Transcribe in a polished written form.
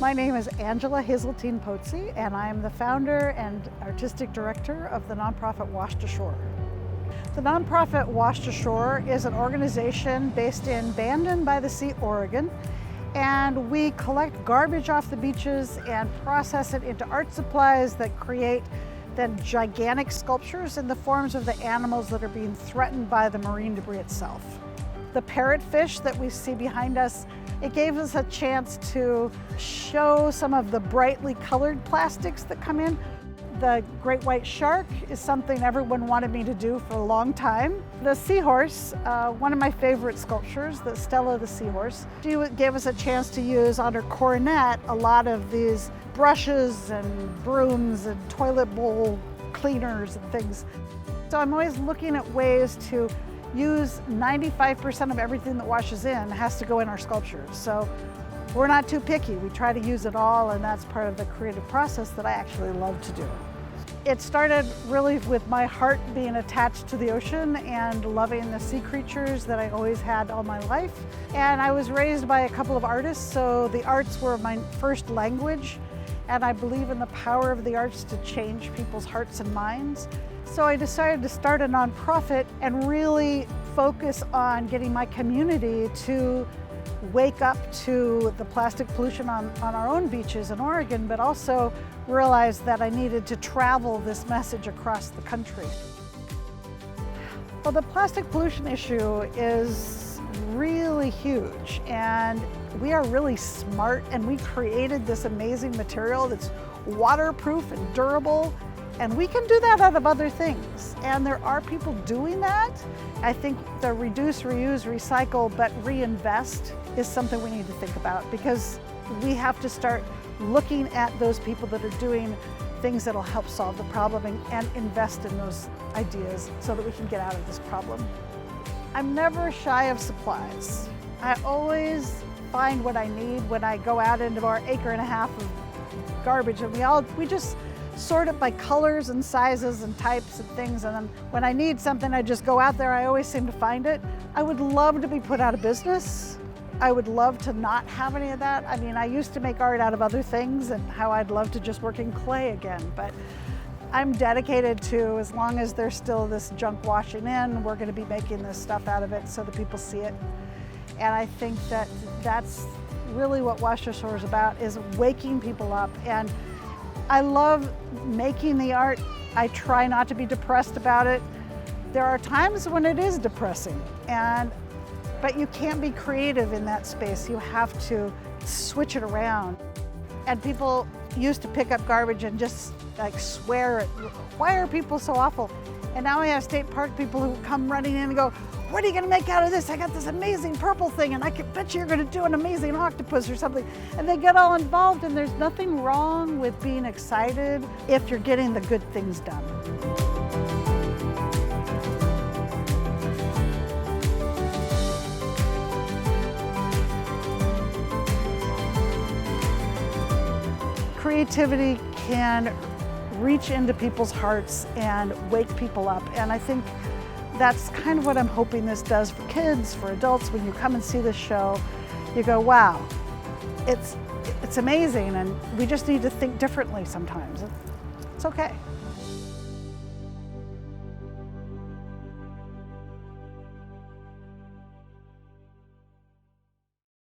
My name is Angela Hazeltine Pozzi, and I am the founder and artistic director of the nonprofit Washed Ashore. The nonprofit Washed Ashore is an organization based in Bandon by the Sea, Oregon, and we collect garbage off the beaches and process it into art supplies that create then gigantic sculptures in the forms of the animals that are being threatened by the marine debris itself. The parrotfish that we see behind us, it gave us a chance to show some of the brightly colored plastics that come in. The great white shark is something everyone wanted me to do for a long time. The seahorse, one of my favorite sculptures, the Stella the Seahorse, she gave us a chance to use on her coronet a lot of these brushes and brooms and toilet bowl cleaners and things. So I'm always looking at ways to use 95% of everything that washes in has to go in our sculptures. So we're not too picky. We try to use it all, and that's part of the creative process that I actually love to do. It started really with my heart being attached to the ocean and loving the sea creatures that I always had all my life. And I was raised by a couple of artists, so the arts were my first language, and I believe in the power of the arts to change people's hearts and minds. So I decided to start a nonprofit and really focus on getting my community to wake up to the plastic pollution on our own beaches in Oregon, but also realize that I needed to travel this message across the country. Well, the plastic pollution issue is really huge, and we are really smart, and we created this amazing material that's waterproof and durable. And we can do that out of other things. And there are people doing that. I think the reduce, reuse, recycle, but reinvest is something we need to think about, because we have to start looking at those people that are doing things that'll help solve the problem and invest in those ideas so that we can get out of this problem. I'm never shy of supplies. I always find what I need when I go out into our 1.5 acres of garbage, and we just sort it by colors and sizes and types and things, and then when I need something, I just go out there. I always seem to find it. I would love to be put out of business. I would love to not have any of that. I mean, I used to make art out of other things, and how I'd love to just work in clay again, but I'm dedicated to, as long as there's still this junk washing in, we're gonna be making this stuff out of it so that people see it. And I think that that's really what Washed Ashore is about, is waking people up. And I love making the art. I try not to be depressed about it. There are times when it is depressing, but you can't be creative in that space. You have to switch it around. And people used to pick up garbage and just like swear at, why are people so awful? And now we have state park people who come running in and go, what are you gonna make out of this? I got this amazing purple thing, and I can bet you're gonna do an amazing octopus or something. And they get all involved, and there's nothing wrong with being excited if you're getting the good things done. Creativity can reach into people's hearts and wake people up, and I think that's kind of what I'm hoping this does for kids, for adults. When you come and see this show, you go, wow, it's amazing, and we just need to think differently sometimes. It's okay.